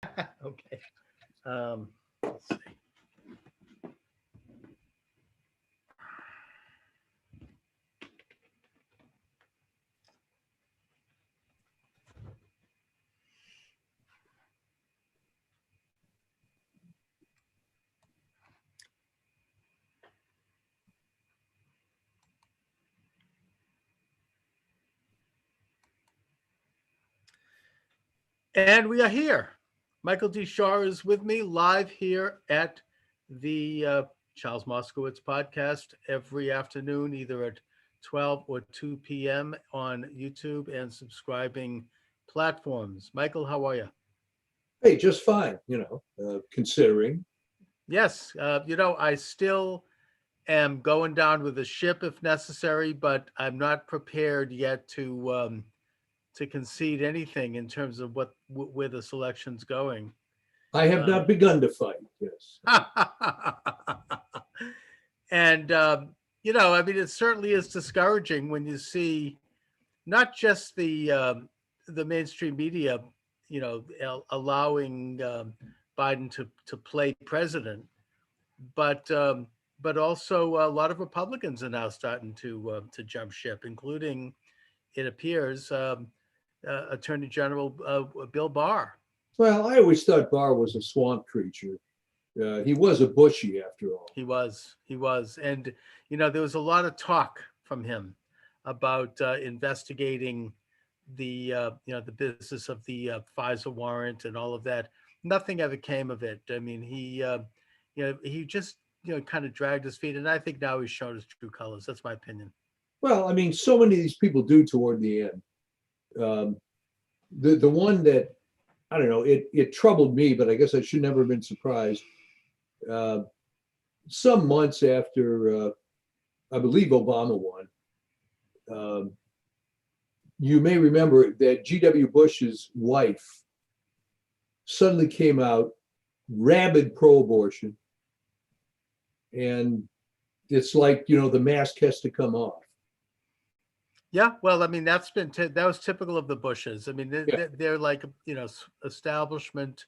Okay. Let's see. And we are here. Michael D. Shaw is with me live here at the Charles Moscowitz podcast every afternoon, either at 12 or 2 p.m. on YouTube and subscribing platforms. Michael, how are you? Hey, just fine, considering. Yes, I still am going down with the ship if necessary, but I'm not prepared yet to concede anything in terms of where the selection's going. I have not begun to fight, yes. And, I mean, it certainly is discouraging when you see not just the mainstream media, allowing Biden to play president, but also a lot of Republicans are now starting to jump ship, including, it appears, Attorney General Bill Barr. Well, I always thought Barr was a swamp creature. He was a Bushy after all. He was. And, there was a lot of talk from him about investigating the business of the FISA warrant and all of that. Nothing ever came of it. I mean, he just, kind of dragged his feet. And I think now he's shown his true colors. That's my opinion. Well, I mean, so many of these people do toward the end. The one that, I don't know, it troubled me, but I guess I should never have been surprised. Some months after, I believe Obama won, you may remember that G.W. Bush's wife suddenly came out rabid pro-abortion. And it's like, the mask has to come off. Yeah, well, I mean, that was typical of the Bushes. I mean, they're like, establishment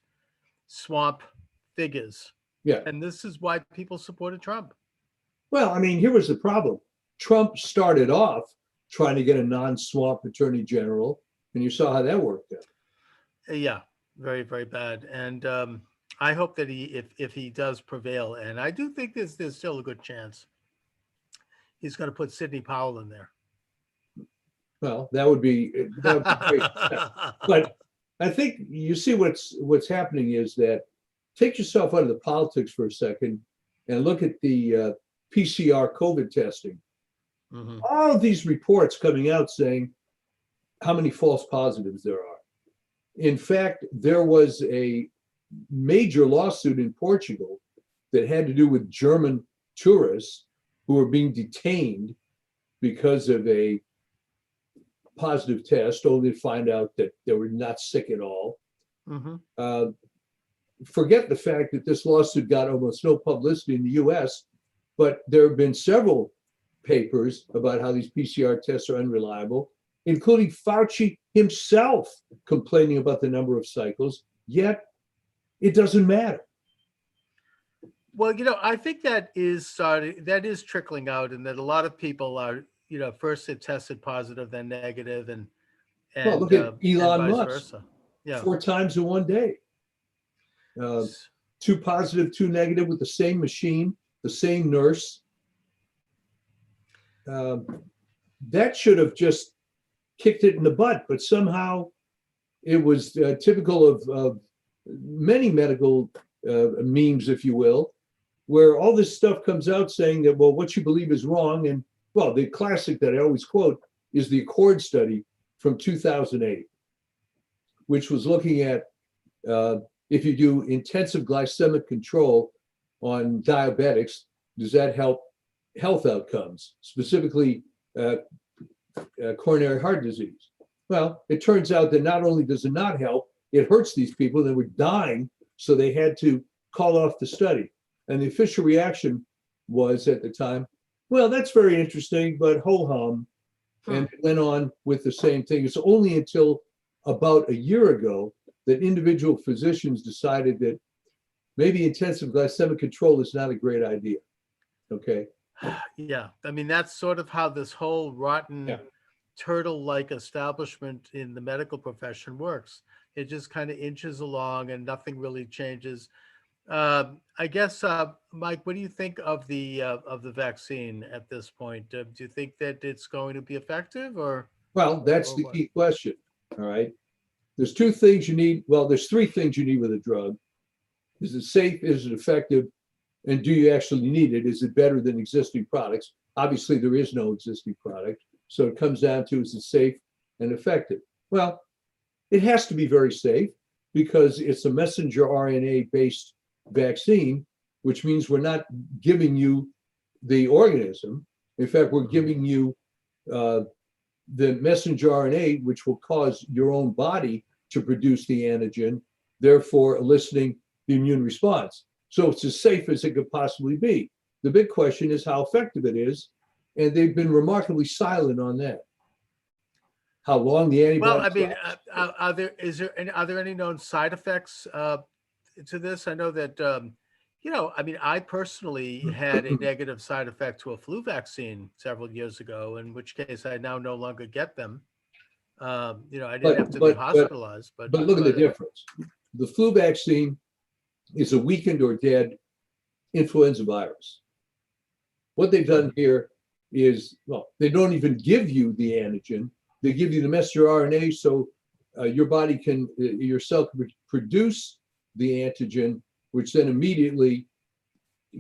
swamp figures. Yeah. And this is why people supported Trump. Well, I mean, here was the problem. Trump started off trying to get a non-swamp attorney general, and you saw how that worked out. Yeah, very, very bad. And I hope that if he does prevail, and I do think there's still a good chance, he's going to put Sidney Powell in there. Well, that would be great. But I think you see what's happening is that take yourself out of the politics for a second and look at the PCR COVID testing. Mm-hmm. All of these reports coming out saying how many false positives there are. In fact, there was a major lawsuit in Portugal that had to do with German tourists who were being detained because of a positive test, only to find out that they were not sick at all. Mm-hmm. Forget the fact that this lawsuit got almost no publicity in the US, but there have been several papers about how these PCR tests are unreliable, including Fauci himself complaining about the number of cycles, yet it doesn't matter. Well, I think that is trickling out, and that a lot of people are, first it tested positive, then negative, and well, look at Elon vice Musk. Versa. Yeah. 4 times in one day. 2 positive, 2 negative with the same machine, the same nurse. That should have just kicked it in the butt, but somehow it was typical of many medical memes, if you will, where all this stuff comes out saying that, well, what you believe is wrong. And well, the classic that I always quote is the Accord study from 2008, which was looking at if you do intensive glycemic control on diabetics, does that help health outcomes, specifically coronary heart disease? Well, it turns out that not only does it not help, it hurts these people. They were dying, so they had to call off the study. And the official reaction was at the time, well, that's very interesting, but ho-hum. And it went on with the same thing. It's only until about a year ago that individual physicians decided that maybe intensive glycemic control is not a great idea. Okay. Yeah, I mean, that's sort of how this whole rotten Yeah. turtle-like establishment in the medical profession works. It just kind of inches along and nothing really changes. I guess, Mike, what do you think of the vaccine at this point? Do you think that it's going to be effective, Well, that's or the what? key question. All right. There's two things you need. Well, there's three things you need with a drug. Is it safe? Is it effective? And do you actually need it? Is it better than existing products? Obviously, there is no existing product. So it comes down to, is it safe and effective? Well, it has to be very safe because it's a messenger RNA based vaccine, which means we're not giving you the organism. In fact, we're giving you the messenger RNA, which will cause your own body to produce the antigen, therefore eliciting the immune response. So it's as safe as it could possibly be. The big question is how effective it is, and they've been remarkably silent on that. How long the Well, antibodies I mean, last. are there any known side effects to this? I know that I mean, I personally had a negative side effect to a flu vaccine several years ago, in which case I now no longer get them. I didn't have But to be but but hospitalized, but look at the difference. The flu vaccine is a weakened or dead influenza virus. What they've done here is, well, they don't even give you the antigen. They give you the messenger RNA so your body can, your cell can produce the antigen, which then immediately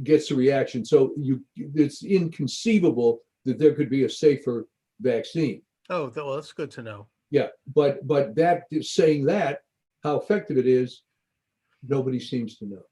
gets a reaction. So it's inconceivable that there could be a safer vaccine. Oh, well, that's good to know. Yeah, but that saying that, how effective it is, nobody seems to know.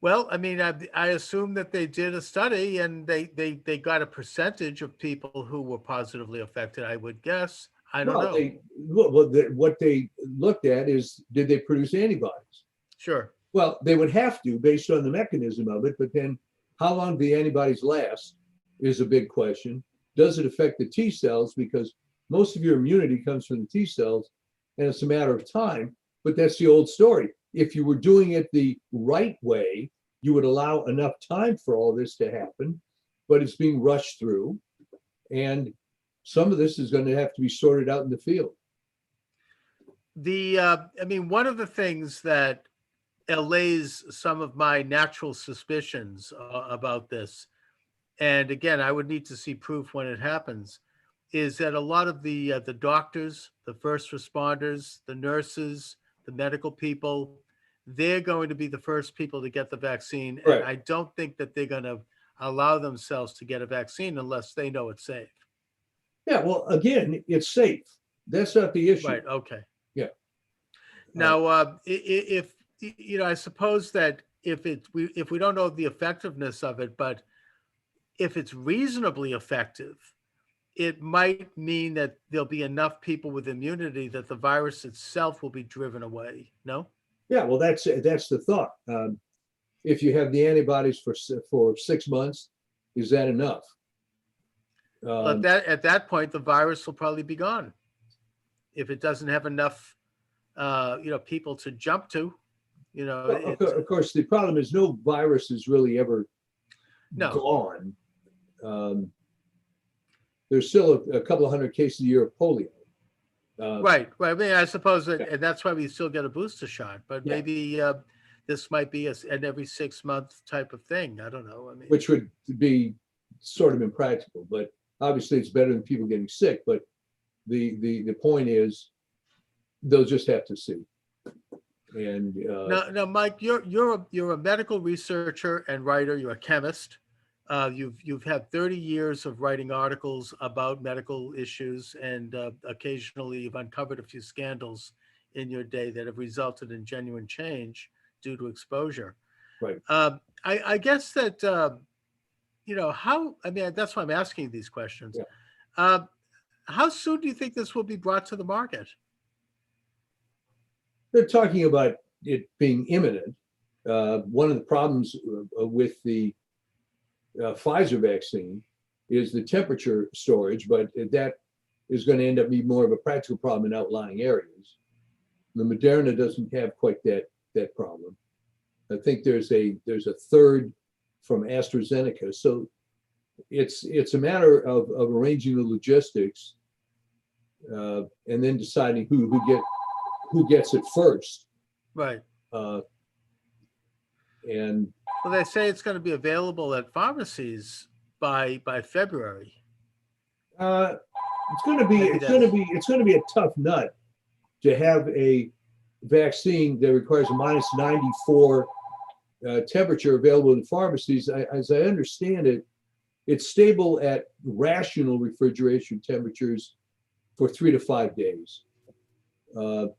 Well, I mean, I assume that they did a study and they got a percentage of people who were positively affected, I would guess. I don't know. What they looked at is, did they produce antibodies? Sure. Well, they would have to based on the mechanism of it, but then how long do the antibodies last is a big question. Does it affect the T cells? Because most of your immunity comes from the T cells, and it's a matter of time, but that's the old story. If you were doing it the right way, you would allow enough time for all this to happen, but it's being rushed through, and some of this is going to have to be sorted out in the field. I mean, one of the things that allays some of my natural suspicions about this, and again, I would need to see proof when it happens, is that a lot of the doctors, the first responders, the nurses, the medical people, they're going to be the first people to get the vaccine. Right. And I don't think that they're going to allow themselves to get a vaccine unless they know it's safe. Yeah, well, again, it's safe. That's not the issue. Right. Okay. Yeah. Now, if I suppose that if we don't know the effectiveness of it, but if it's reasonably effective, it might mean that there'll be enough people with immunity that the virus itself will be driven away. No? Yeah, well, that's the thought. If you have the antibodies for 6 months, is that enough? At that point, the virus will probably be gone. If it doesn't have enough, people to jump to, of course, the problem is no virus is really ever gone. There's still a couple of hundred cases a year of polio. Right. I mean, I suppose and that's why we still get a booster shot, but maybe this might be an every 6 month type of thing. I don't know. I mean, which would be sort of impractical, but obviously it's better than people getting sick. But the point is, they'll just have to see. And now, Mike, you're a medical researcher and writer. You're a chemist. You've had 30 years of writing articles about medical issues, and occasionally you've uncovered a few scandals in your day that have resulted in genuine change due to exposure. Right. I guess that how. I mean, that's why I'm asking these questions. Yeah. How soon do you think this will be brought to the market? They're talking about it being imminent. One of the problems with the Pfizer vaccine is the temperature storage, but that is going to end up being more of a practical problem in outlying areas. The Moderna doesn't have quite that problem. I think there's a third from AstraZeneca. So it's a matter of arranging the logistics and then deciding who gets it first. Right. And well, they say it's going to be available at pharmacies by February. It's going to be a tough nut to have a vaccine that requires a minus 94 temperature available in pharmacies. As I understand it, it's stable at rational refrigeration temperatures for 3 to 5 days. How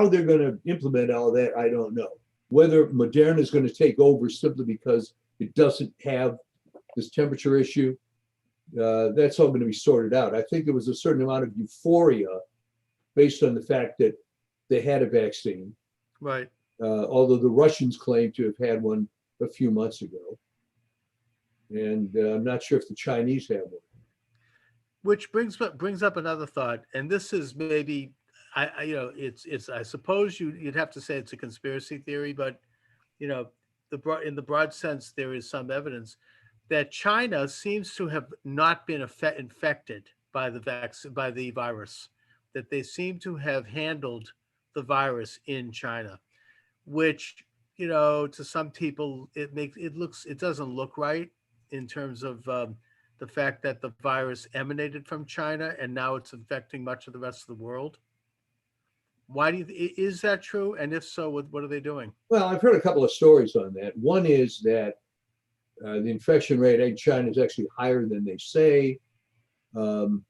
they're going to implement all of that, I don't know. Whether Moderna is going to take over simply because it doesn't have this temperature issue, that's all going to be sorted out. I think there was a certain amount of euphoria based on the fact that they had a vaccine. Right. Although the Russians claim to have had one a few months ago. And I'm not sure if the Chinese have one. Which brings up another thought, and this is maybe, it's I suppose you'd have to say it's a conspiracy theory, but in the broad sense, there is some evidence that China seems to have not been infected by the virus, that they seem to have handled the virus in China, which to some people it doesn't look right in terms of the fact that the virus emanated from China and now it's infecting much of the rest of the world. Is that true? And if so, what are they doing? Well, I've heard a couple of stories on that. One is that the infection rate in China is actually higher than they say. And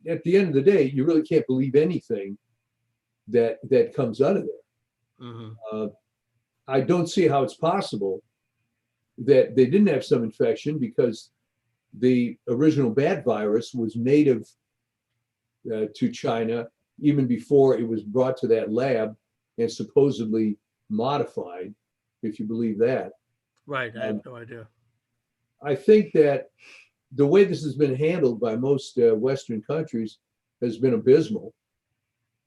at the end of the day, you really can't believe anything that comes out of there. Mm-hmm. I don't see how it's possible that they didn't have some infection, because the original bat virus was native to China even before it was brought to that lab and supposedly modified, if you believe that. Right, I have no idea. I think that the way this has been handled by most Western countries has been abysmal.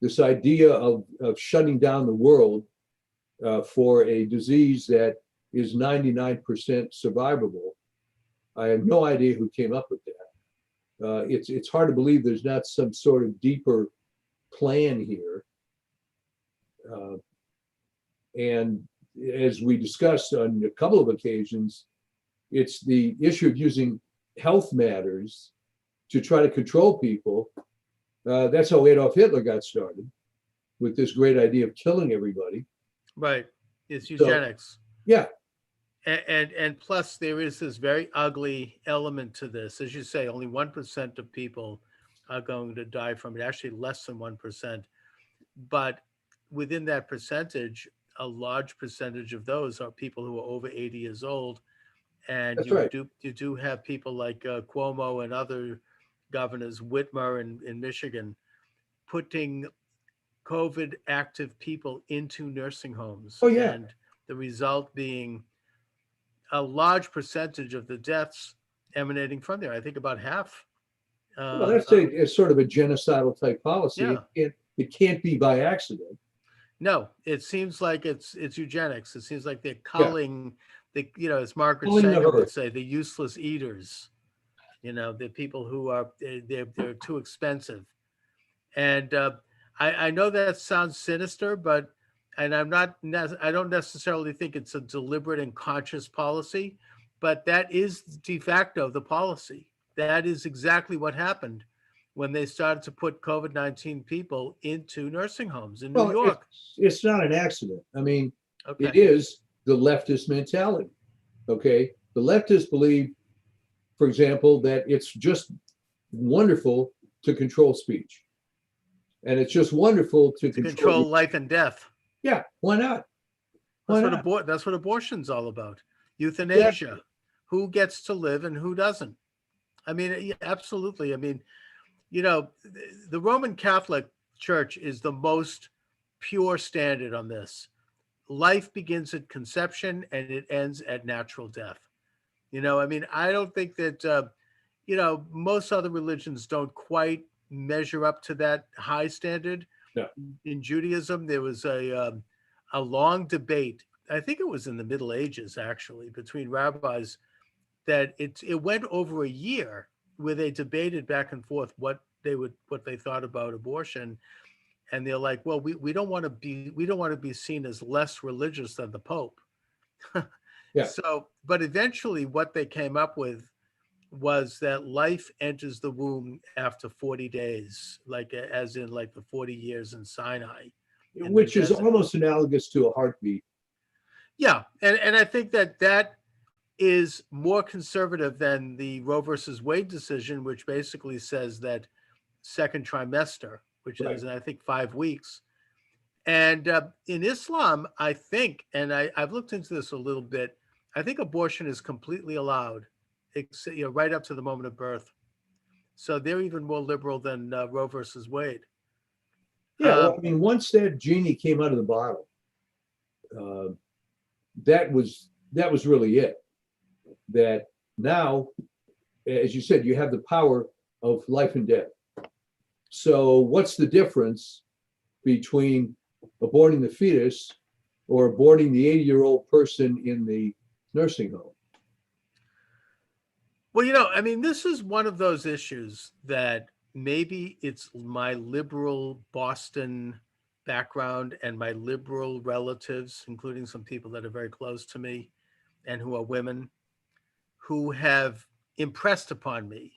This idea of shutting down the world for a disease that is 99% survivable. I have no idea who came up with that. It's hard to believe there's not some sort of deeper plan here. And as we discussed on a couple of occasions, it's the issue of using health matters to try to control people. That's how Adolf Hitler got started, with this great idea of killing everybody. Right. It's eugenics. So, yeah. And plus there is this very ugly element to this. As you say, only 1% of people are going to die from it, actually less than 1%. But within that percentage, a large percentage of those are people who are over 80 years old. And you do have people like Cuomo and other governors, Whitmer in Michigan, putting COVID active people into nursing homes. Oh, yeah. And the result being a large percentage of the deaths emanating from there. I think about half. Well, that's a sort of a genocidal type policy. Yeah. It can't be by accident. No, it seems like it's eugenics. It seems like they're culling as Margaret Culling the Sanger would herd. say, the useless eaters. The people who are they're too expensive. And I know that sounds sinister, but I don't necessarily think it's a deliberate and conscious policy, but that is de facto the policy. That is exactly what happened when they started to put COVID-19 people into nursing homes in New York. It's not an accident. I mean, Okay. It is the leftist mentality. Okay. The leftists believe, for example, that it's just wonderful to control speech. And it's just wonderful to control life and death. Yeah, why not? That's what abortion's all about. Euthanasia. Yeah. Who gets to live and who doesn't? I mean, absolutely. I mean, the Roman Catholic Church is the most pure standard on this. Life begins at conception and it ends at natural death. I mean, I don't think that, most other religions don't quite measure up to that high standard. Yeah. In Judaism, there was a long debate. I think it was in the Middle Ages, actually, between rabbis that it went over a year where they debated back and forth what they thought about abortion. And they're like, well, we don't want to be seen as less religious than the Pope. Yeah. So, but eventually what they came up with was that life enters the womb after 40 days, like as in like the 40 years in Sinai. In the Which is desert. almost analogous to a heartbeat. Yeah. And I think that is more conservative than the Roe versus Wade decision, which basically says that second trimester, which Right. is, I think, 5 weeks. And in Islam, I think, and I've looked into this a little bit, I think abortion is completely allowed, right up to the moment of birth. So they're even more liberal than Roe versus Wade. Yeah, well, I mean, once that genie came out of the bottle, uh, that was really it. That now, as you said, you have the power of life and death. So what's the difference between aborting the fetus or aborting the 80-year-old person in the nursing home? Well, I mean, this is one of those issues that maybe it's my liberal Boston background and my liberal relatives, including some people that are very close to me and who are women, who have impressed upon me.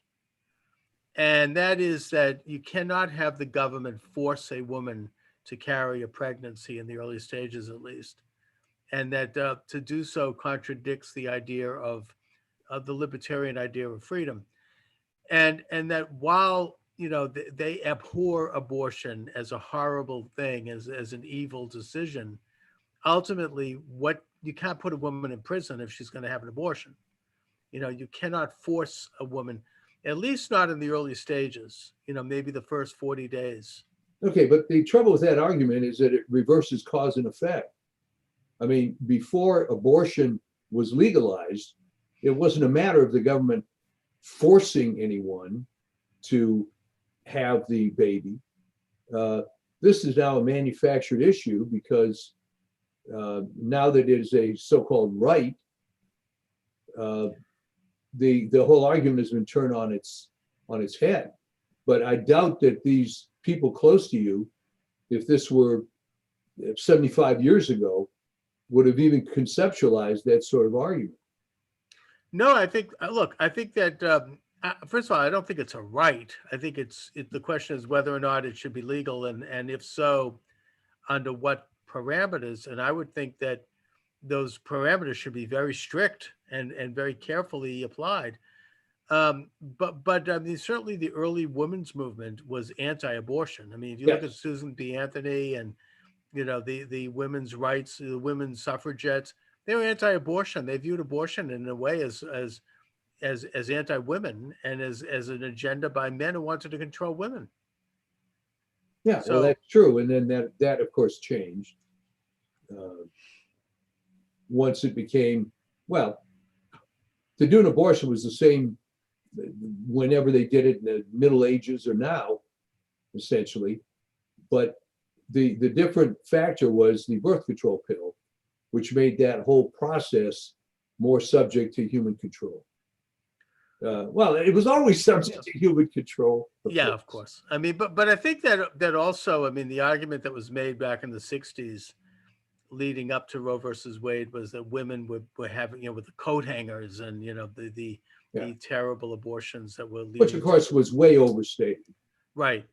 And that is that you cannot have the government force a woman to carry a pregnancy in the early stages, at least. And that to do so contradicts the idea of the libertarian idea of freedom. And that while, they abhor abortion as a horrible thing, as an evil decision, ultimately, what you can't put a woman in prison if she's going to have an abortion. You cannot force a woman, at least not in the early stages, maybe the first 40 days. Okay, but the trouble with that argument is that it reverses cause and effect. I mean, before abortion was legalized, it wasn't a matter of the government forcing anyone to have the baby. This is now a manufactured issue because now that it is a so-called right, the whole argument has been turned on its head. But I doubt that these people close to you, if this were 75 years ago, would have even conceptualized that sort of argument. No, I think, look, I think that, first of all, I don't think it's a right. I think the question is whether or not it should be legal. And if so, under what parameters. And I would think that those parameters should be very strict and very carefully applied. But I mean, certainly the early women's movement was anti-abortion. I mean, if you look at Susan B. Anthony and, the women's rights, the women's suffragettes, they were anti-abortion. They viewed abortion in a way as anti-women and as an agenda by men who wanted to control women. Yeah, so, well, that's true. And then that of course changed once it became, well, to do an abortion was the same whenever they did it in the Middle Ages or now, essentially. But the different factor was the birth control pill, which made that whole process more subject to human control. Well, it was always subject to human control. Of course. I mean, but I think that also, I mean, the argument that was made back in the 60s leading up to Roe versus Wade was that women were having, with the coat hangers and, the terrible abortions that were leading. Which, of course, was way overstated. Right.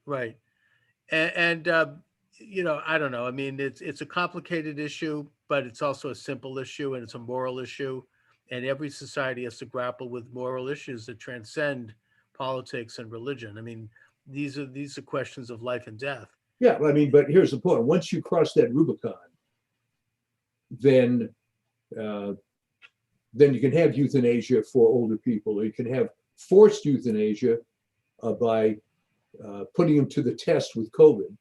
And I don't know. I mean, it's a complicated issue, but it's also a simple issue and it's a moral issue. And every society has to grapple with moral issues that transcend politics and religion. I mean, these are questions of life and death. Yeah, I mean, but here's the point. Once you cross that Rubicon, then you can have euthanasia for older people, or you can have forced euthanasia by putting them to the test with COVID,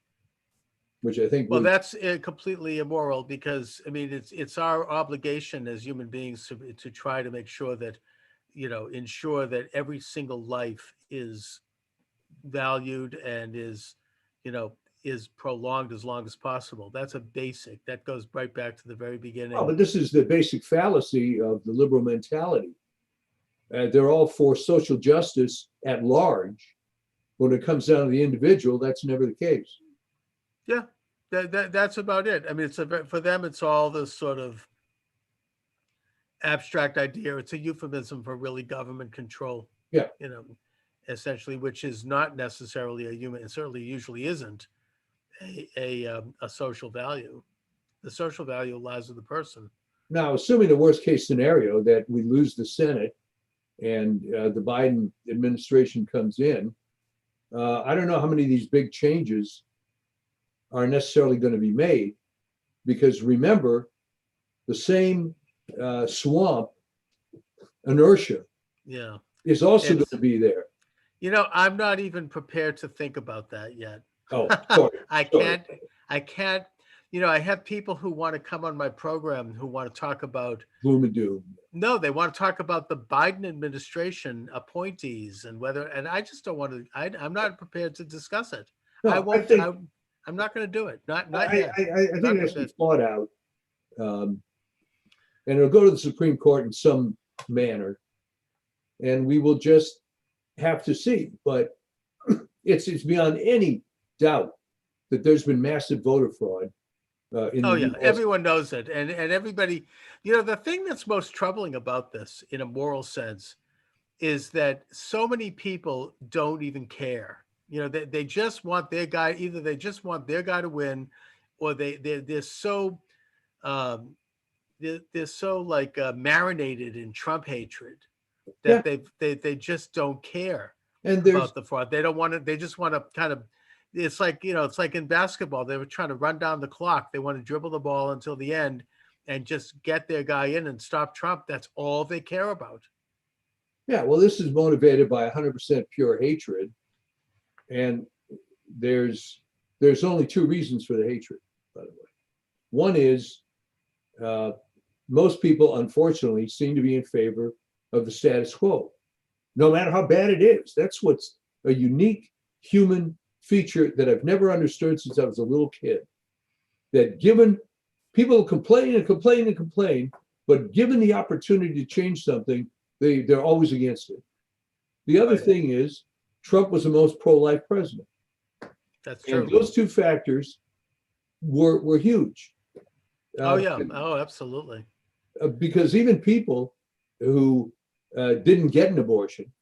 which I think. Well, that's completely immoral because, I mean, it's our obligation as human beings to try to make sure that, ensure that every single life is valued and is, you know, is prolonged as long as possible. That's a basic. That goes right back to the very Well, beginning. but this is the basic fallacy of the liberal mentality. They're all for social justice at large. When it comes down to the individual, that's never the case. Yeah, that's about it. I mean, for them, it's all this sort of abstract idea. It's a euphemism for really government control, Yeah. you know, essentially, which is not necessarily a human, and certainly usually isn't a social value. The social value lies with the person. Now, assuming the worst case scenario that we lose the Senate and the Biden administration comes in, I don't know how many of these big changes are necessarily going to be made, because remember, the same swamp inertia Yeah. is also And going to be there. I'm not even prepared to think about that yet. Oh, sorry. I Sorry. can't, I have people who want to come on my program who want to talk about, Gloom and doom. no, they want to talk about the Biden administration appointees and whether, and I just don't want to, I'm not prepared to discuss it. No, I won't, think, I'm not going to do it. Not I, yet. I, I think Not it has to be prepared. thought out. And it'll go to the Supreme Court in some manner. And we will just have to see. But it's beyond any doubt that there's been massive voter fraud in Oh the yeah, US. everyone knows it, and everybody. The thing that's most troubling about this, in a moral sense, is that so many people don't even care. They just want their guy. Either they just want their guy to win, or they're so they're so like marinated in Trump hatred Yeah. that they just don't care And there's about the fraud. They don't want to. They just want to kind of. It's like it's like in basketball. They were trying to run down the clock. They want to dribble the ball until the end and just get their guy in and stop Trump. That's all they care about. yeah, well, this is motivated by 100% pure hatred. And there's only two reasons for the hatred, by the way. One is most people, unfortunately, seem to be in favor of the status quo, no matter how bad it is. That's what's a unique human feature that I've never understood since I was a little kid. That given people complain and complain and complain, but given the opportunity to change something, they're always against it. The other thing is Trump was the most pro-life president. That's true. And those two factors were huge. Oh yeah. Oh, absolutely. Because even people who didn't get an abortion,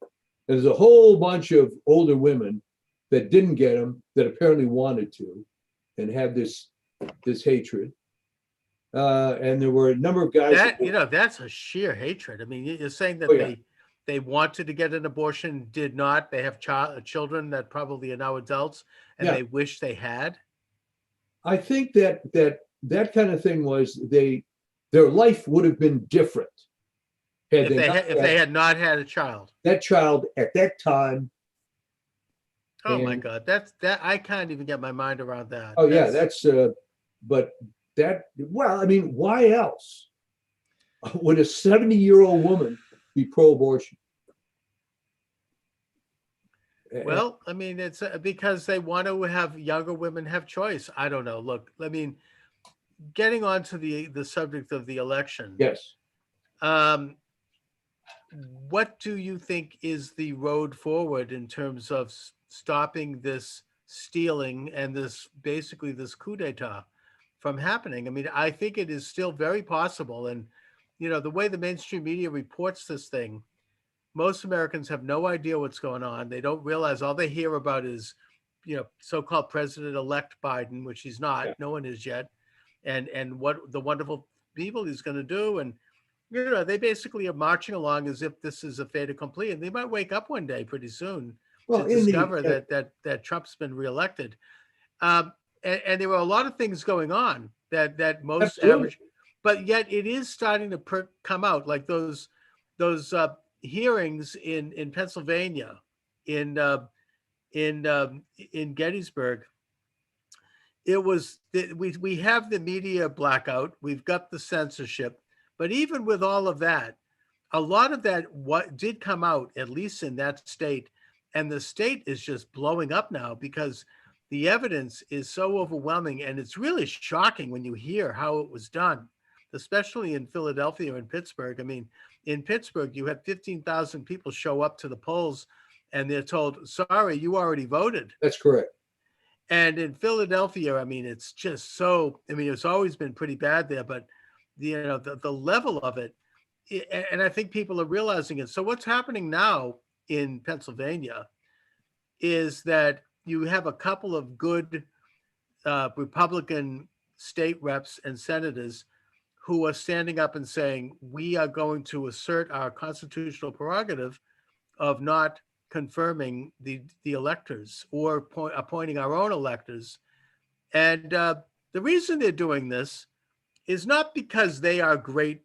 there's a whole bunch of older women that didn't get them that apparently wanted to, and had this hatred. And there were a number of guys that's a sheer hatred. I mean, you're saying that yeah. they wanted to get an abortion, did not. They have children that probably are now adults, and Yeah. they wish they had. I think that kind of thing was their life would have been different If they had not had a child. That child at that time. Oh my God, that I can't even get my mind around that. Oh yeah, but that, well, I mean, why else would a 70-year-old woman be pro-abortion? Well, I mean, it's because they want to have younger women have choice. I don't know. Look, I mean, getting on to the subject of the election. Yes. What do you think is the road forward in terms of stopping this stealing and this coup d'etat from happening? I mean, I think it is still very possible. And, the way the mainstream media reports this thing, most Americans have no idea what's going on. They don't realize, all they hear about is, so-called President-elect Biden, which he's not. Yeah. No one is yet. And what the wonderful people he's going to do. And, they basically are marching along as if this is a fait accompli. And they might wake up one day pretty soon to discover that Trump's been reelected. And there were a lot of things going on that most Absolutely. average, but yet it is starting to come out, like those hearings in Pennsylvania, in Gettysburg. It was we have the media blackout, we've got the censorship, but even with all of that, a lot of that what did come out, at least in that state, And the state is just blowing up now because the evidence is so overwhelming. And it's really shocking when you hear how it was done, especially in Philadelphia and Pittsburgh. I mean, in Pittsburgh, you had 15,000 people show up to the polls and they're told, sorry, you already voted. That's correct. And in Philadelphia, I mean, it's just so, I mean, it's always been pretty bad there, but the level of it, and I think people are realizing it. So what's happening now in Pennsylvania is that you have a couple of good Republican state reps and senators who are standing up and saying, we are going to assert our constitutional prerogative of not confirming the electors or appointing our own electors. And the reason they're doing this is not because they are great,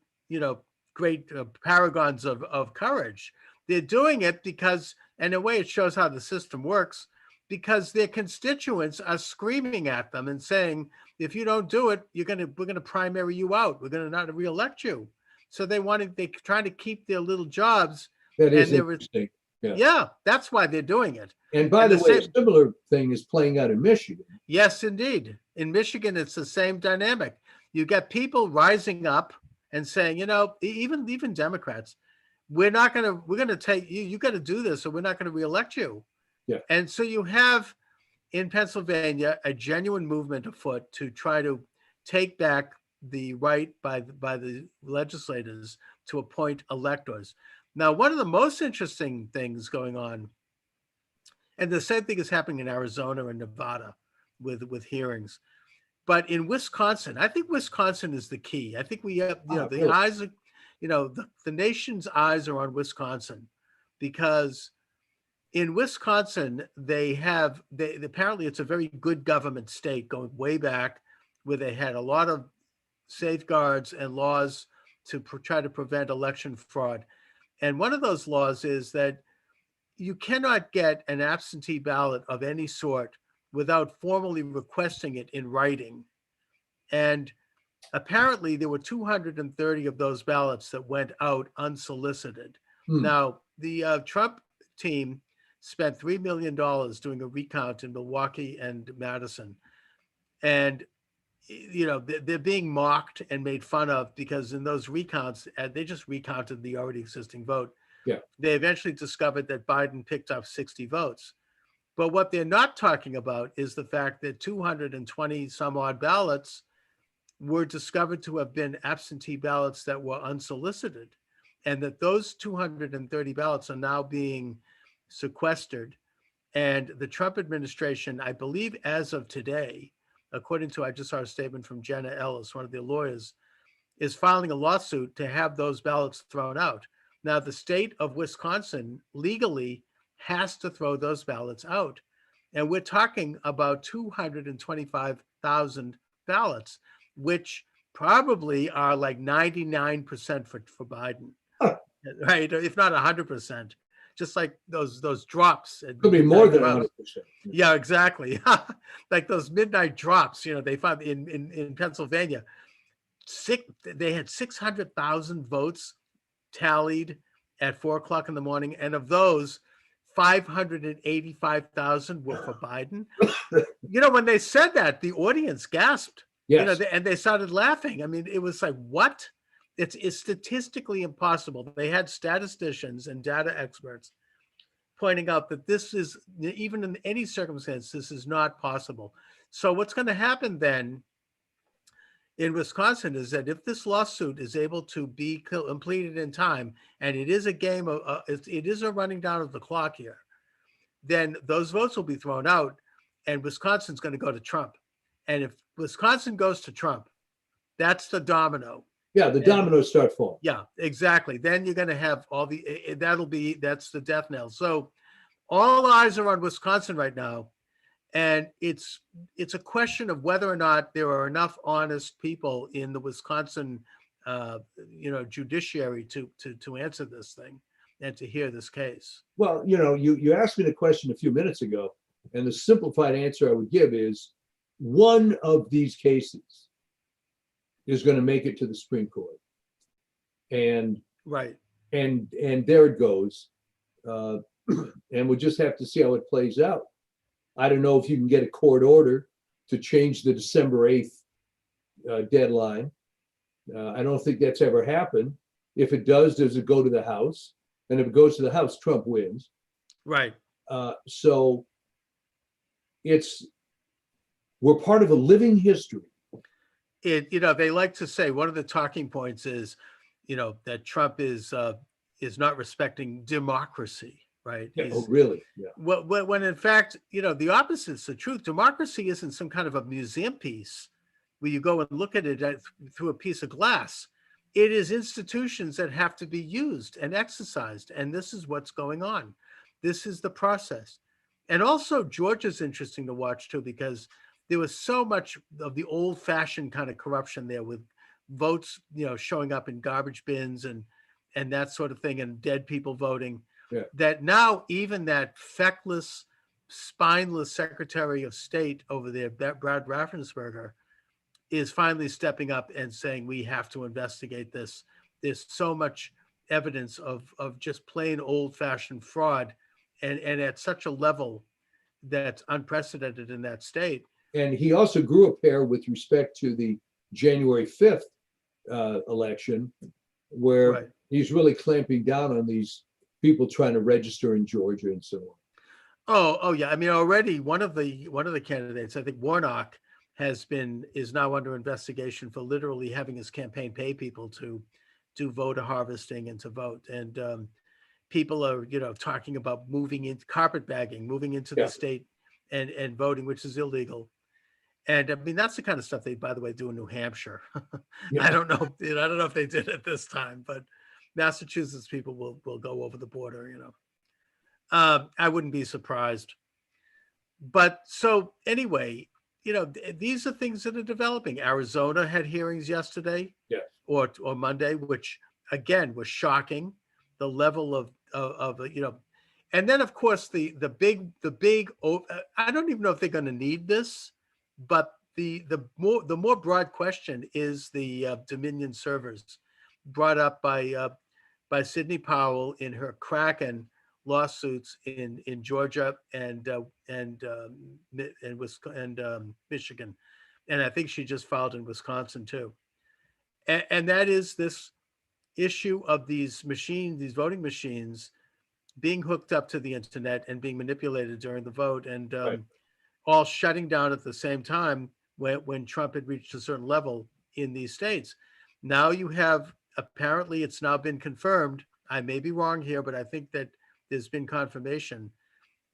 great paragons of courage. They're doing it because, in a way, it shows how the system works, because their constituents are screaming at them and saying, if you don't do it, we're going to primary you out. We're going to not reelect you. So they're trying to keep their little jobs. That is interesting. Yeah, that's why they're doing it. And by the way, a similar thing is playing out in Michigan. Yes, indeed. In Michigan, it's the same dynamic. You get people rising up and saying, even Democrats, we're going to take you got to do this, or we're not going to reelect you. Yeah. And so you have in Pennsylvania a genuine movement afoot to try to take back the right by the legislators to appoint electors. Now, one of the most interesting things going on, and the same thing is happening in Arizona and Nevada with hearings, but in Wisconsin, I think Wisconsin is the key. I think we have, the eyes, the nation's eyes are on Wisconsin, because in Wisconsin, apparently it's a very good government state going way back, where they had a lot of safeguards and laws to try to prevent election fraud. And one of those laws is that you cannot get an absentee ballot of any sort without formally requesting it in writing. And apparently there were 230 of those ballots that went out unsolicited. Now, the Trump team spent $3 million doing a recount in Milwaukee and Madison. And they're being mocked and made fun of, because in those recounts, they just recounted the already existing vote. Yeah. They eventually discovered that Biden picked up 60 votes. But what they're not talking about is the fact that 220 some odd ballots were discovered to have been absentee ballots that were unsolicited, and that those 230 ballots are now being sequestered. And the Trump administration, I believe as of today, according to, I just saw a statement from Jenna Ellis, one of the lawyers, is filing a lawsuit to have those ballots thrown out. Now, the state of Wisconsin legally has to throw those ballots out. And we're talking about 225,000 ballots, which probably are like 99% for Biden, right? If not 100%. Just like those drops. Could be more than 100%. Yeah, exactly. Like those midnight drops, they found in Pennsylvania. They had 600,000 votes tallied at 4:00 in the morning. And of those, 585,000 were for Biden. When they said that, the audience gasped. Yes. And they started laughing. I mean, it was like, what? It's statistically impossible. They had statisticians and data experts pointing out that this is, even in any circumstance, this is not possible. So what's going to happen then in Wisconsin is that if this lawsuit is able to be completed in time, and it is a game of, it is a running down of the clock here, then those votes will be thrown out, and Wisconsin's going to go to Trump. And if Wisconsin goes to Trump, that's the domino. Yeah, the dominoes start falling. Yeah, exactly. Then you're going to have all that's the death knell. So all eyes are on Wisconsin right now. And it's a question of whether or not there are enough honest people in the Wisconsin, judiciary to answer this thing and to hear this case. Well, you asked me the question a few minutes ago, and the simplified answer I would give is one of these cases is going to make it to the Supreme Court. And right. And there it goes. and we'll just have to see how it plays out. I don't know if you can get a court order to change the December 8th deadline. I don't think that's ever happened. If it does it go to the House? And if it goes to the House, Trump wins. Right. So we're part of a living history. They like to say one of the talking points is, that Trump is not respecting democracy, right? Oh, really? Yeah. When in fact, the opposite's the truth. Democracy isn't some kind of a museum piece where you go and look at it through a piece of glass. It is institutions that have to be used and exercised. And this is what's going on. This is the process. And also Georgia's interesting to watch too, because there was so much of the old fashioned kind of corruption there with votes, showing up in garbage bins and that sort of thing, and dead people voting. Yeah. That now even that feckless, spineless Secretary of State over there, Brad Raffensperger, is finally stepping up and saying, we have to investigate this. There's so much evidence of just plain old fashioned fraud and at such a level that's unprecedented in that state. And he also grew a pair with respect to the January 5th election, where Right. he's really clamping down on these people trying to register in Georgia and so on. Oh yeah. I mean, already one of the candidates, I think Warnock, is now under investigation for literally having his campaign pay people to do voter harvesting and to vote. And people are, talking about moving into carpetbagging, moving into Yeah. the state and voting, which is illegal. And I mean, that's the kind of stuff they, by the way, do in New Hampshire. Yeah. I don't know if they did it this time, but Massachusetts people will go over the border, I wouldn't be surprised. But so anyway, these are things that are developing. Arizona had hearings yesterday, Yes. or Monday, which again was shocking. The level of and then of course the big. I don't even know if they're going to need this, but the more broad question is the Dominion servers brought up by Sidney Powell in her Kraken lawsuits in Georgia and Michigan, and I think she just filed in Wisconsin too. And that is this issue of these voting machines being hooked up to the internet and being manipulated during the vote, and Right. all shutting down at the same time when Trump had reached a certain level in these states. Now you have, apparently it's now been confirmed, I may be wrong here, but I think that there's been confirmation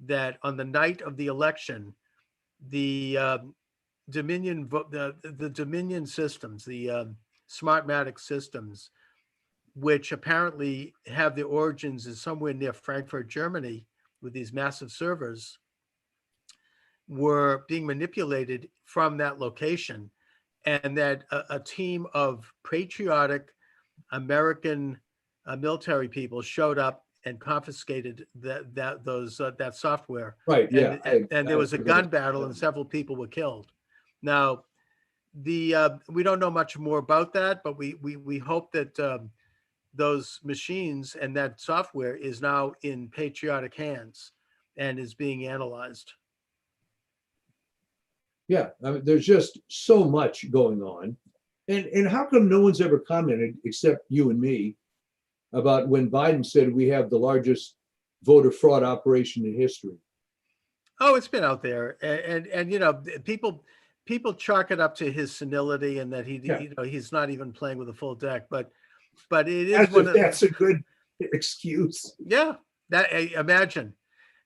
that on the night of the election, the Dominion the Dominion systems, the Smartmatic systems, which apparently have their origins in somewhere near Frankfurt, Germany, with these massive servers, were being manipulated from that location, and that a team of patriotic American military people showed up and confiscated that software. Right. Yeah. And there was a gun battle, and several people were killed. Now, we don't know much more about that, but we hope that those machines and that software is now in patriotic hands and is being analyzed. Yeah. I mean, there's just so much going on. And how come no one's ever commented, except you and me, about when Biden said we have the largest voter fraud operation in history? Oh, it's been out there, and people chalk it up to his senility and that he's not even playing with a full deck, but it is that's a good excuse. Yeah, that imagine,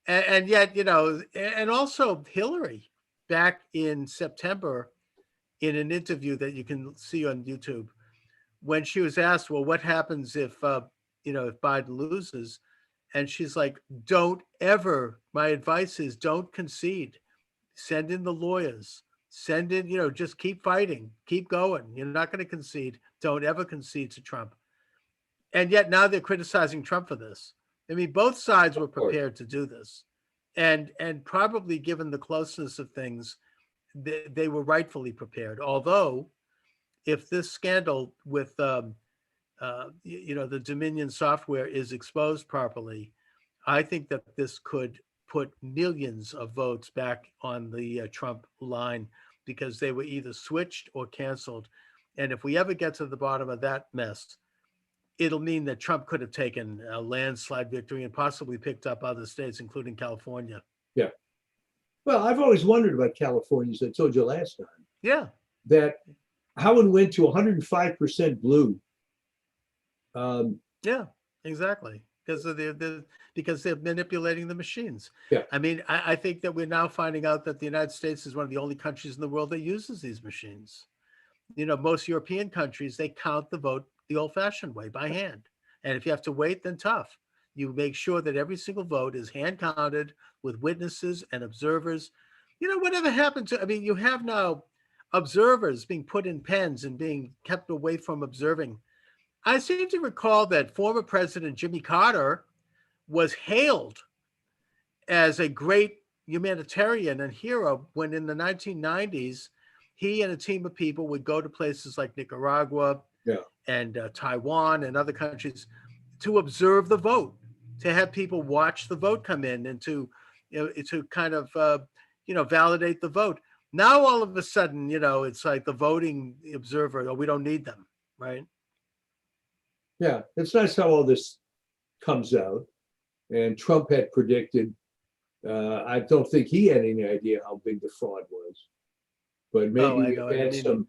and yet and also Hillary back in September in an interview that you can see on YouTube, when she was asked, well, what happens if if Biden loses, and she's like, my advice is don't concede, send in the lawyers, send in, just keep fighting, keep going. You're not going to concede. Don't ever concede to Trump. And yet now they're criticizing Trump for this. I mean, both sides were prepared to do this, and probably given the closeness of things, they were rightfully prepared. Although, if this scandal with the Dominion software is exposed properly, I think that this could put millions of votes back on the Trump line because they were either switched or canceled. And if we ever get to the bottom of that mess, it'll mean that Trump could have taken a landslide victory and possibly picked up other states, including California. Yeah. Well, I've always wondered about California, as I told you last time, Yeah. that how it went to 105% blue. Yeah, exactly. Because of because they're manipulating the machines. Yeah. I mean, I think that we're now finding out that the United States is one of the only countries in the world that uses these machines. Most European countries, they count the vote the old-fashioned way by hand. And if you have to wait, then tough. You make sure that every single vote is hand counted with witnesses and observers. Whatever happened to, I mean, you have now observers being put in pens and being kept away from observing. I seem to recall that former President Jimmy Carter was hailed as a great humanitarian and hero when in the 1990s, he and a team of people would go to places like Nicaragua and Taiwan and other countries to observe the vote, to have people watch the vote come in and to kind of, validate the vote. Now, all of a sudden, it's like the voting observer, we don't need them, right? Yeah, it's nice how all this comes out. And Trump had predicted, I don't think he had any idea how big the fraud was, but maybe he had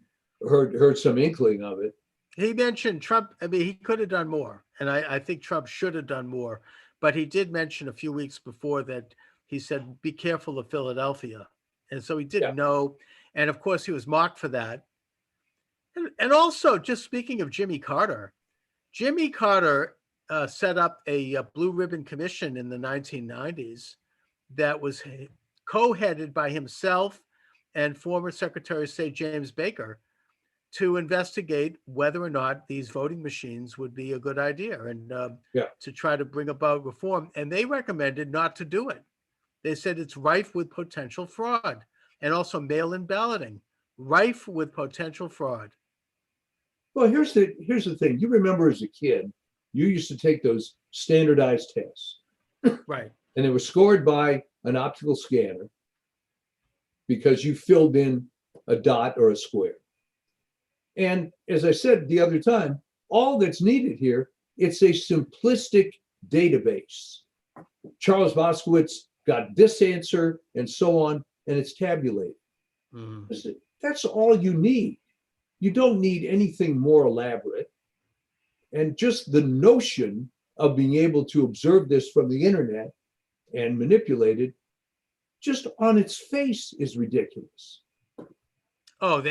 heard some inkling of it. He mentioned Trump. I mean, he could have done more, and I think Trump should have done more. But he did mention a few weeks before that he said, "Be careful of Philadelphia," and so he didn't know. And of course, he was mocked for that. And also, just speaking of Jimmy Carter set up a Blue Ribbon Commission in the 1990s that was co-headed by himself and former Secretary of State James Baker to investigate whether or not these voting machines would be a good idea and to try to bring about reform. And they recommended not to do it. They said it's rife with potential fraud, and also mail-in balloting, rife with potential fraud. Well, here's the thing. You remember as a kid, you used to take those standardized tests. Right. And they were scored by an optical scanner because you filled in a dot or a square. And as I said the other time, all that's needed here, it's a simplistic database. Charles Moscowitz got this answer and so on, and it's tabulated. That's all you need. You don't need anything more elaborate. And just the notion of being able to observe this from the internet and manipulate it, just on its face, is ridiculous. Oh,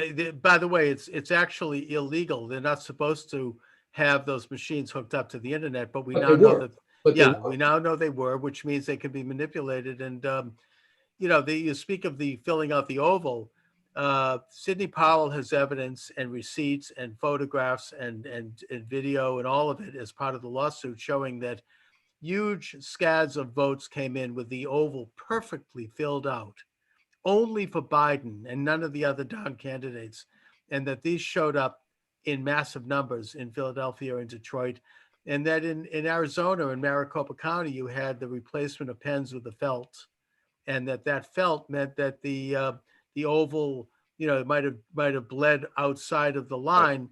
by the way, it's actually illegal. They're not supposed to have those machines hooked up to the internet, but we now know that. We now know they were, which means they can be manipulated. And you speak of the filling out the oval. Sidney Powell has evidence and receipts and photographs and video and all of it as part of the lawsuit showing that huge scads of votes came in with the oval perfectly filled out, only for Biden and none of the other darn candidates, and that these showed up in massive numbers in Philadelphia and Detroit, and that in Arizona in Maricopa County you had the replacement of pens with the felt, and that felt meant that the oval, might have bled outside of the line,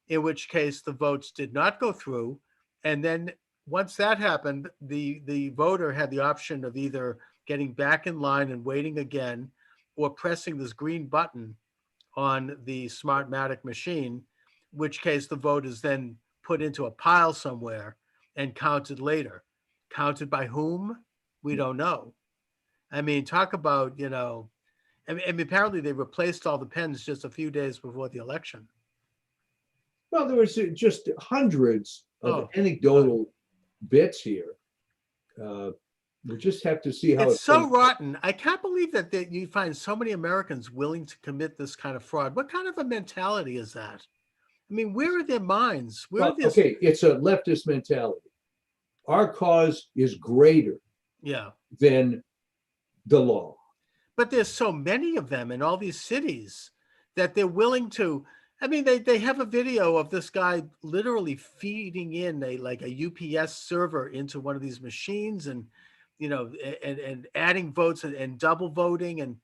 in which case the votes did not go through. And then once that happened, the voter had the option of either getting back in line and waiting again, or pressing this green button on the Smartmatic machine, which case the vote is then put into a pile somewhere and counted later. Counted by whom? We don't know. I mean, talk about, apparently they replaced all the pens just a few days before the election. Well, there was just hundreds of anecdotal bits here. We just have to see how it's so rotten. I can't believe that you find so many Americans willing to commit this kind of fraud. What kind of a mentality is that? I mean, where are their minds? Okay, it's a leftist mentality. Our cause is greater than the law. But there's so many of them in all these cities that they're willing to I mean, they have a video of this guy literally feeding in a UPS server into one of these machines, and and adding votes, and double voting. And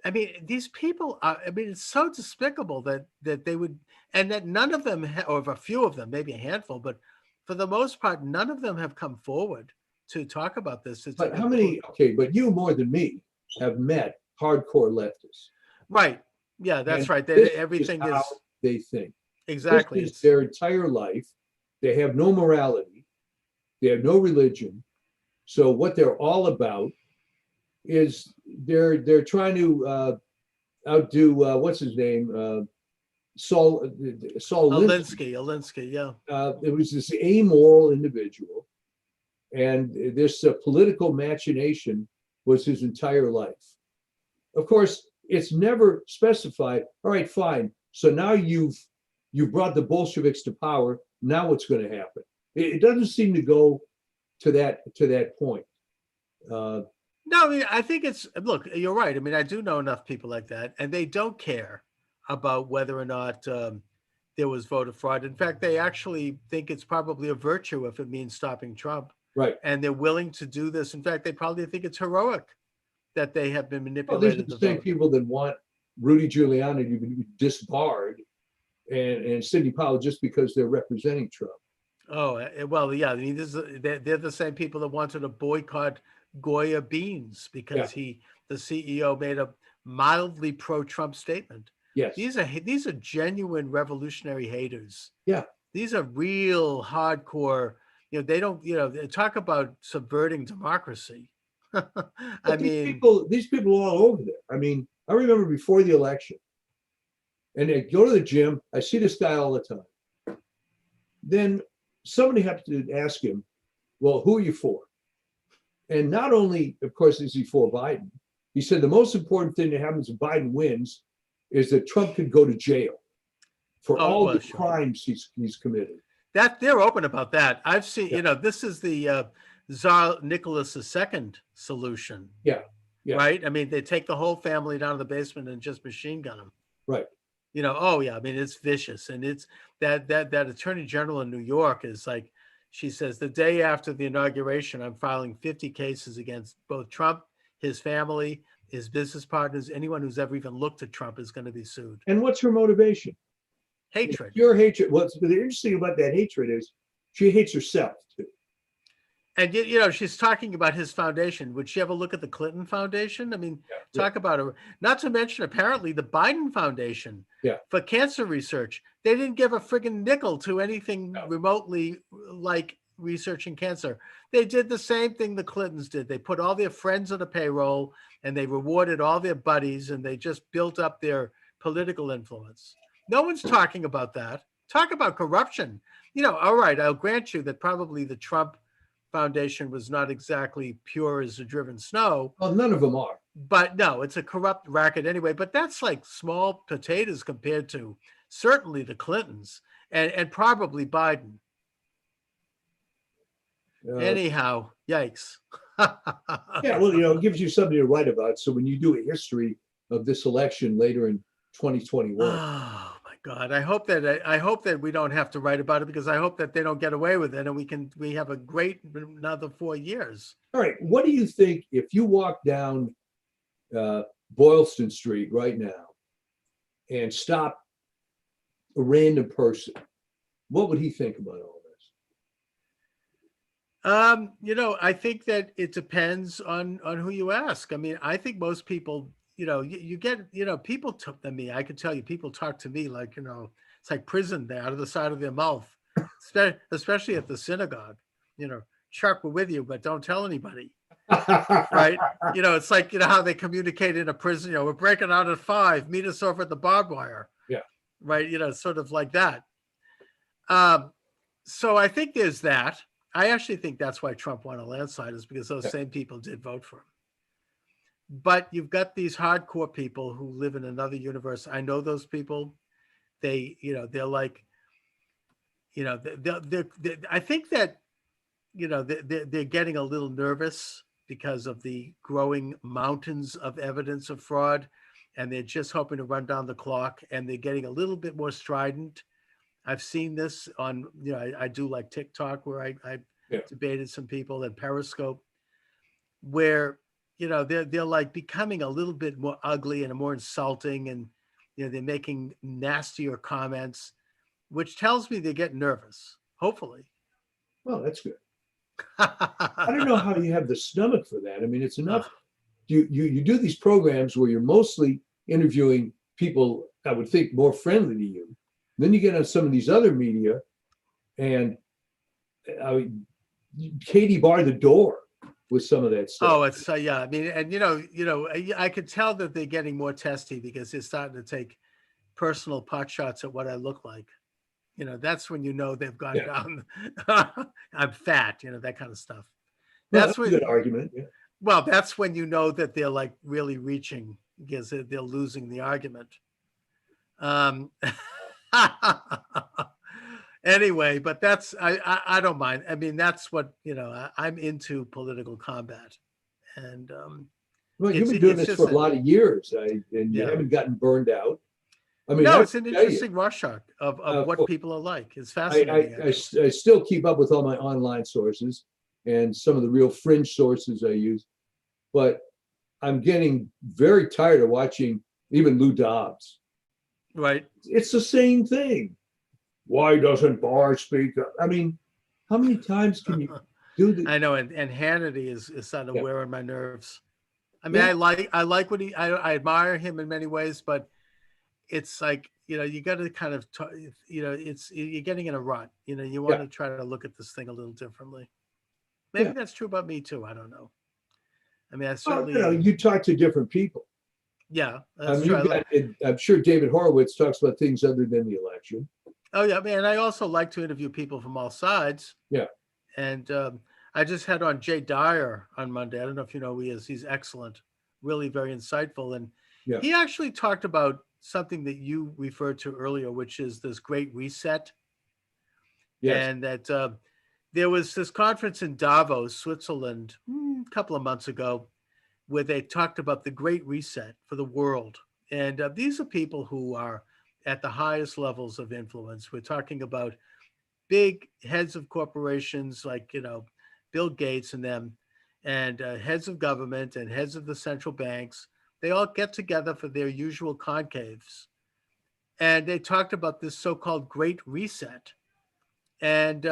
I mean, these people are, I mean, it's so despicable that they would, and that none of them, or a few of them, maybe a handful, but for the most part, none of them have come forward to talk about this. But how many, okay, but you more than me have met hardcore leftists. Right. Yeah, that's And right. this Everything how is they think. exactly. This is their entire life. They have no morality. They have no religion. So what they're all about is they're trying to outdo what's his name, Saul Alinsky. Alinsky, yeah. It was this amoral individual, and this political machination was his entire life. Of course, it's never specified. All right, fine. So now you've brought the Bolsheviks to power. Now what's going to happen? It doesn't seem to go to that point. No, I mean, I think look, you're right. I mean, I do know enough people like that, and they don't care about whether or not there was voter fraud. In fact, they actually think it's probably a virtue if it means stopping Trump. Right. And they're willing to do this. In fact, they probably think it's heroic that they have been Well, manipulated. these are the same people that want Rudy Giuliani to be disbarred and Sidney Powell just because they're representing Trump. Oh, well, yeah. I mean, they're the same people that wanted to boycott Goya Beans because the CEO made a mildly pro-Trump statement. Yes. These are genuine revolutionary haters. Yeah. These are real hardcore, they don't, they talk about subverting democracy. I mean, these people are all over there. I mean, I remember before the election, and I go to the gym, I see this guy all the time. Then somebody had to ask him, well, who are you for? And not only, of course, is he for Biden, he said the most important thing that happens if Biden wins is that Trump could go to jail for all the crimes he's committed. That they're open about that. I've seen, this is the Tsar Nicholas II solution. Yeah. Right. I mean, they take the whole family down to the basement and just machine gun them. Right. Oh yeah. I mean, it's vicious, and it's that attorney general in New York is like, she says, the day after the inauguration, I'm filing 50 cases against both Trump, his family, his business partners, anyone who's ever even looked at Trump is going to be sued. And what's her motivation? Hatred. Your hatred. What's interesting about that hatred is she hates herself too. And she's talking about his foundation. Would she ever look at the Clinton Foundation? I mean, talk about her. Not to mention, apparently, the Biden Foundation for cancer research. They didn't give a friggin' nickel to anything remotely like researching cancer. They did the same thing the Clintons did. They put all their friends on the payroll, and they rewarded all their buddies, and they just built up their political influence. No one's talking about that. Talk about corruption. All right, I'll grant you that probably the Trump Foundation was not exactly pure as the driven snow. Well, none of them are. But no, it's a corrupt racket anyway. But that's like small potatoes compared to certainly the Clintons and probably Biden. Anyhow, yikes. Yeah, well, it gives you something to write about. So when you do a history of this election later in 2021. Oh my God! I hope that we don't have to write about it, because I hope that they don't get away with it, and we have a great another 4 years. All right, what do you think if you walk down Boylston Street right now and stop a random person? What would he think about all this? I think that it depends on who you ask. I mean, I think most people, you get, people talk to me. I can tell you, people talk to me like, it's like prison out of the side of their mouth, especially at the synagogue. Chuck, we're with you, but don't tell anybody. Right? It's like, how they communicate in a prison. We're breaking out at 5. Meet us over at the barbed wire. Yeah. Right. Sort of like that. So I think there's that. I actually think that's why Trump won a landslide, is because those same people did vote for him. But you've got these hardcore people who live in another universe. I know those people. They're like, I think that, they're getting a little nervous because of the growing mountains of evidence of fraud. and they're just hoping to run down the clock, and they're getting a little bit more strident. I've seen this on, I do like TikTok, where I Yeah. debated some people, and Periscope, where, they're like becoming a little bit more ugly and more insulting, and, they're making nastier comments, which tells me they're getting nervous, hopefully. Well, that's good. I don't know how you have the stomach for that. I mean, it's enough. You do these programs where you're mostly interviewing people I would think more friendly to you. Then you get on some of these other media, and Katie barred the door with some of that stuff. Oh, it's yeah. I mean, and I could tell that they're getting more testy because they're starting to take personal pot shots at what I look like. That's when they've gone down. I'm fat, that kind of stuff. That's a good argument. Yeah. Well, that's when that they're like really reaching, because they're losing the argument. Anyway, but that's I don't mind. I mean, that's what I'm into political combat, and well, you've been doing this for a lot of years, and you haven't gotten burned out. I mean, no, it's an interesting Rorschach of what people are like. It's fascinating. I still keep up with all my online sources and some of the real fringe sources I use, but I'm getting very tired of watching even Lou Dobbs. Right. It's the same thing. Why doesn't Barr speak up? I mean, how many times can you do this? I know, and Hannity is starting to wear on my nerves. I mean, I like what I admire him in many ways, but it's like, you got to kind of, you're getting in a rut. You want to try to look at this thing a little differently. Maybe that's true about me too. I don't know. I mean, I certainly. You talk to different people. Yeah, that's true. I'm sure David Horowitz talks about things other than the election. Oh yeah, man. I also like to interview people from all sides. Yeah. And I just had on Jay Dyer on Monday. I don't know if you know who he is. He's excellent, really very insightful. And he actually talked about something that you referred to earlier, which is this great reset. Yes. And that there was this conference in Davos, Switzerland, a couple of months ago, where they talked about the great reset for the world. And these are people who are at the highest levels of influence. We're talking about big heads of corporations like, Bill Gates and them, and heads of government and heads of the central banks. They all get together for their usual concaves. And they talked about this so-called Great Reset. And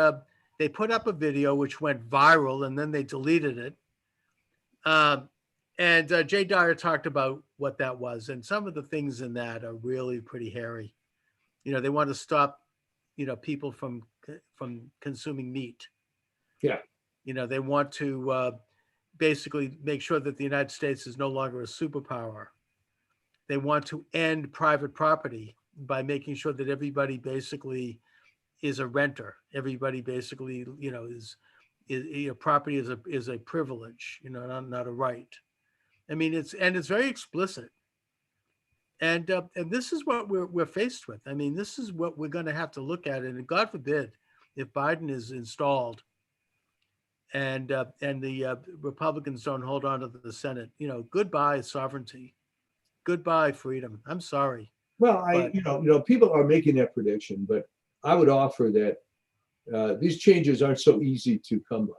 they put up a video which went viral, and then they deleted it. And Jay Dyer talked about what that was. And some of the things in that are really pretty hairy. They want to stop, people from consuming meat. Yeah. They want to basically make sure that the United States is no longer a superpower. They want to end private property by making sure that everybody basically is a renter. Everybody basically, is property is a privilege, not a right. I mean, it's very explicit. And this is what we're faced with. I mean, this is what we're going to have to look at. And God forbid, if Biden is installed and the Republicans don't hold on to the Senate, goodbye sovereignty, goodbye freedom. I'm sorry. Well, people are making that prediction, but I would offer that these changes aren't so easy to come by.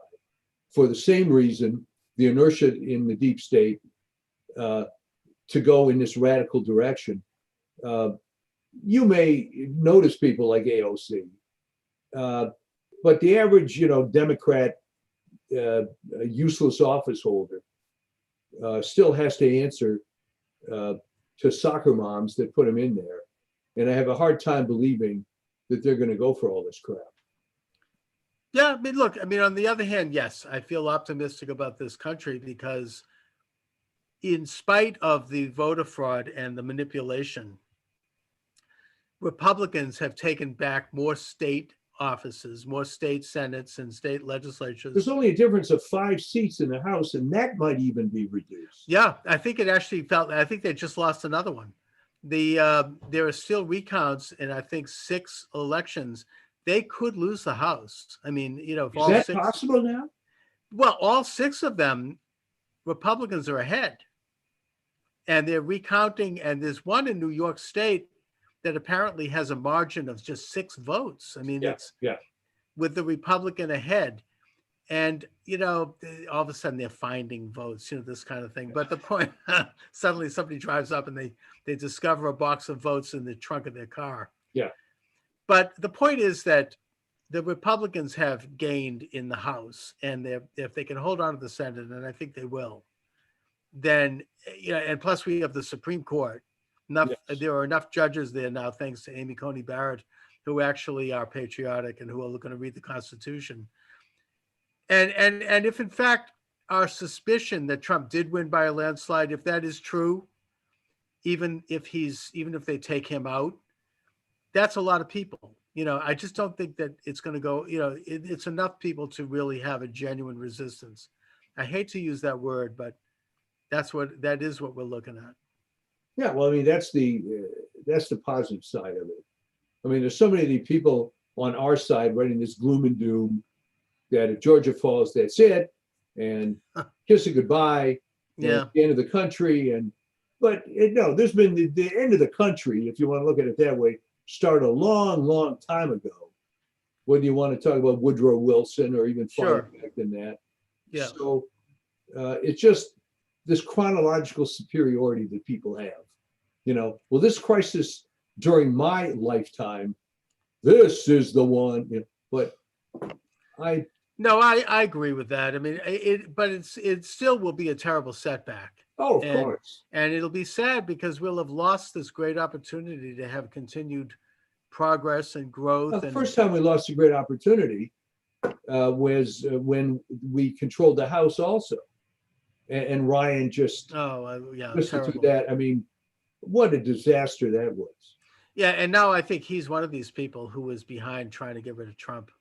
For the same reason, the inertia in the deep state to go in this radical direction. You may notice people like AOC, but the average, Democrat, useless office holder still has to answer to soccer moms that put them in there. And I have a hard time believing that they're going to go for all this crap. Yeah, I mean, look, on the other hand, yes, I feel optimistic about this country because in spite of the voter fraud and the manipulation, Republicans have taken back more state offices, more state senates and state legislatures. There's only a difference of 5 seats in the House, and that might even be reduced. Yeah, I think it actually I think they just lost another one. There are still recounts in, I think, 6 elections. They could lose the House. I mean, if all is that possible now? Well, all 6 of them, Republicans are ahead. and they're recounting, and there's one in New York State that apparently has a margin of just 6 votes. I mean, Yeah, it's yeah. with the Republican ahead. And, all of a sudden they're finding votes, this kind of thing. But the point, suddenly somebody drives up and they discover a box of votes in the trunk of their car. Yeah. But the point is that the Republicans have gained in the House, and if they can hold on to the Senate, and I think they will, then, and plus we have the Supreme Court. Yes. There are enough judges there now, thanks to Amy Coney Barrett, who actually are patriotic and who are going to read the Constitution. And if in fact our suspicion that Trump did win by a landslide, if that is true, even if they take him out, that's a lot of people. I just don't think that it's going to go, it's enough people to really have a genuine resistance. I hate to use that word, but that is what we're looking at. Yeah, well, I mean, that's the positive side of it. I mean, there's so many people on our side writing this gloom and doom that at Georgia Falls, that's it, and kiss it goodbye. Yeah, the end of the country. But no, there's been the end of the country, if you want to look at it that way, started a long, long time ago. Whether you want to talk about Woodrow Wilson or even farther back than that. Yeah. So it's just this chronological superiority that people have. Well, this crisis during my lifetime, this is the one. But I agree with that. I mean, it still will be a terrible setback. Oh, of course. And it'll be sad because we'll have lost this great opportunity to have continued progress and growth. Well, the first time we lost a great opportunity was when we controlled the House also. And Ryan just listened to that. I mean, what a disaster that was. Yeah, and now I think he's one of these people who is behind trying to get rid of Trump,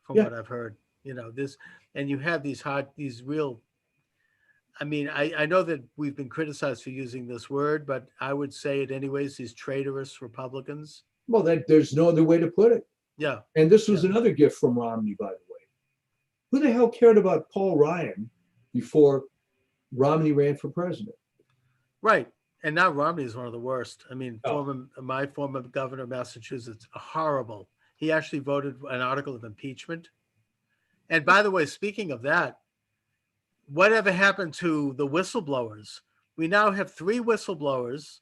from what I've heard. And you have these real. I mean, I know that we've been criticized for using this word, but I would say it anyways, these traitorous Republicans. Well, there's no other way to put it. Yeah. And this was another gift from Romney, by the way. Who the hell cared about Paul Ryan before Romney ran for president? Right. And now Romney is one of the worst. I mean, my former governor of Massachusetts, horrible. He actually voted an article of impeachment. And by the way, speaking of that, whatever happened to the whistleblowers? We now have 3 whistleblowers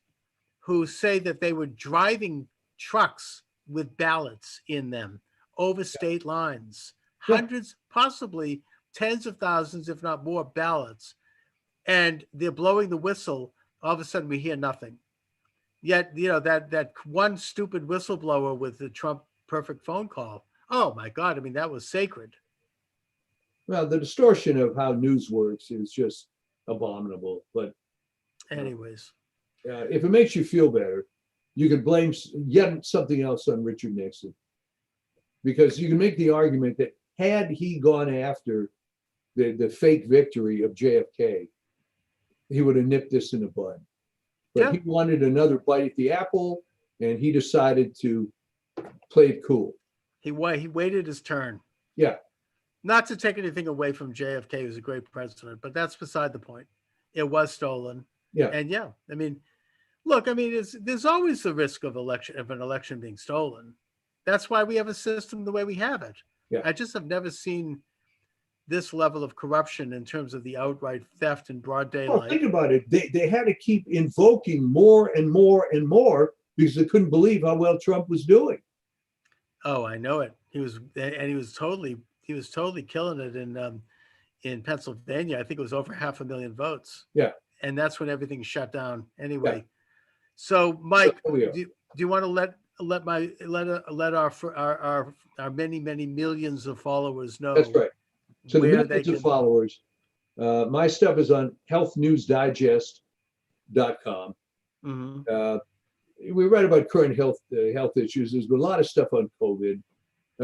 who say that they were driving trucks with ballots in them over state lines, hundreds, possibly tens of thousands, if not more, ballots. And they're blowing the whistle. All of a sudden we hear nothing. Yet, that one stupid whistleblower with the Trump perfect phone call. Oh my God. I mean, that was sacred. Well, the distortion of how news works is just abominable. But anyways, if it makes you feel better, you can blame yet something else on Richard Nixon, because you can make the argument that had he gone after the fake victory of JFK, he would have nipped this in the bud. But he wanted another bite at the apple, and he decided to play it cool. He waited his turn. Yeah. Not to take anything away from JFK, who's a great president, but that's beside the point. It was stolen. Yeah. And I mean, look, I mean, there's always the risk of an election being stolen. That's why we have a system the way we have it. Yeah. I just have never seen this level of corruption in terms of the outright theft in broad daylight. Well, think about it. They had to keep invoking more and more and more because they couldn't believe how well Trump was doing. Oh, I know it. He was totally killing it in Pennsylvania. I think it was over 500,000 votes. Yeah. And that's when everything shut down anyway. Yeah. So Mike, do you want to let our many millions of followers know? That's right. So the millions of followers, my stuff is on healthnewsdigest.com. Mm-hmm. We write about current health issues. There's been a lot of stuff on COVID.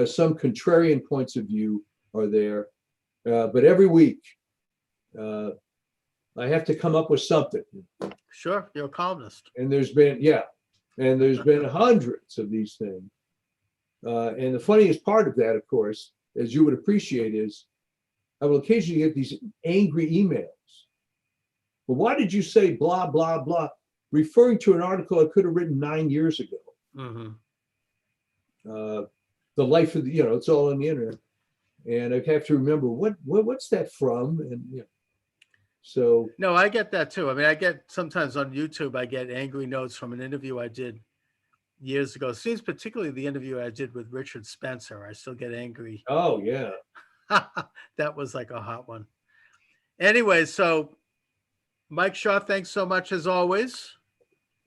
Some contrarian points of view are there, but every week I have to come up with something. Sure, you're a columnist. And there's been hundreds of these things. And the funniest part of that, of course, as you would appreciate, is I will occasionally get these angry emails Well, why did you say blah, blah, blah? Referring to an article I could have written 9 years ago. Mhm. The life of the, it's all on the internet. And I have to remember what's that from? And so No, I get that too. I mean, I get sometimes on YouTube, I get angry notes from an interview I did years ago. It seems particularly the interview I did with Richard Spencer. I still get angry. oh yeah. That was like a hot one. Anyway, so Mike Shaw, thanks so much as always.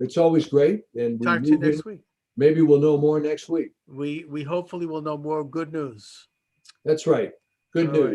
It's always great. And Talk to you next week. Maybe we'll know more next week. We hopefully will know more good news. That's right. Good All news. right.